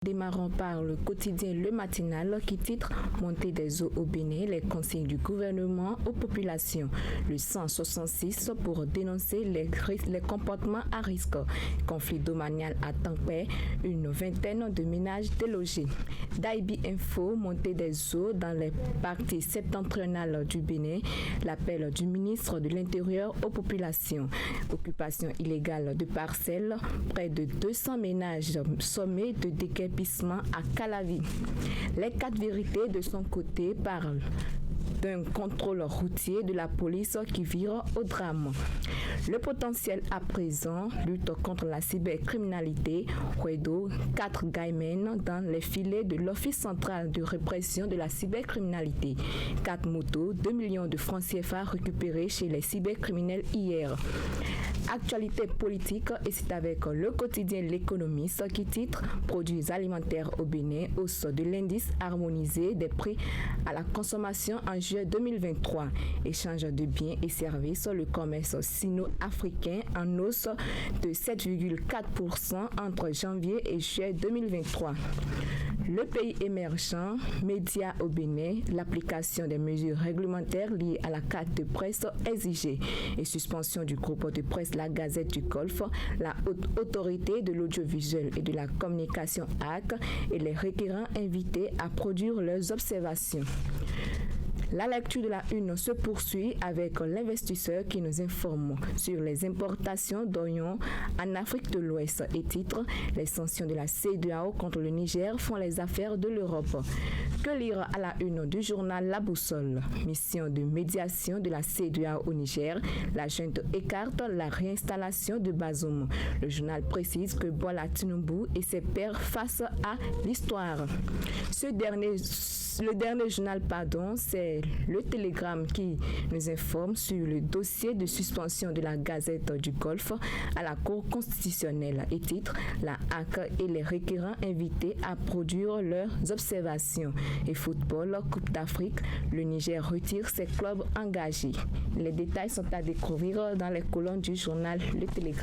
Démarrons par le quotidien Le Matinal qui titre « Montée des eaux au Bénin, les consignes du gouvernement aux populations ». Le 166 pour dénoncer les comportements à risque. Conflit domanial à Tampere, une vingtaine de ménages délogés. Daibi Info, montée des eaux dans les parties septentrionales du Bénin. L'appel du ministre de l'Intérieur aux populations. Occupation illégale de parcelles, près de 200 ménages sommés de déguerpissement à Calavi. Les 4 vérités de son côté parlent d'un contrôle routier de la police qui vire au drame. Le potentiel à présent, lutte contre la cybercriminalité, Kwedo, 4 gaimen dans les filets de l'Office central de répression de la cybercriminalité. 4 motos, 2 millions de francs CFA récupérés chez les cybercriminels hier. Actualité politique, et c'est avec le quotidien L'Économiste qui titre « Produits alimentaires au Bénin, hausse de l'indice harmonisé des prix à la consommation en juillet 2023. Échange de biens et services, le commerce sino-africain en hausse de 7,4% entre janvier et juillet 2023. Le pays émergent, médias au Bénin, l'application des mesures réglementaires liées à la carte de presse exigée et suspension du groupe de presse La Gazette du Golfe, la haute autorité de l'audiovisuel et de la communication AC et les requérants invités à produire leurs observations. La lecture de la une se poursuit avec l'investisseur qui nous informe sur les importations d'oignons en Afrique de l'Ouest et titre « Les sanctions de la CEDEAO contre le Niger font les affaires de l'Europe ». Que lire à la une du journal La Boussole? Mission de médiation de la CEDEAO au Niger, la junte écarte la réinstallation de Bazoum. Le journal précise que Bola Tinubu et ses pairs face à l'histoire. Le dernier journal, c'est le Télégramme qui nous informe sur le dossier de suspension de la Gazette du Golfe à la Cour constitutionnelle et titre « La HAC et les requérants invités à produire leurs observations ». Et football, Coupe d'Afrique, le Niger retire ses clubs engagés. Les détails sont à découvrir dans les colonnes du journal Le Télégramme.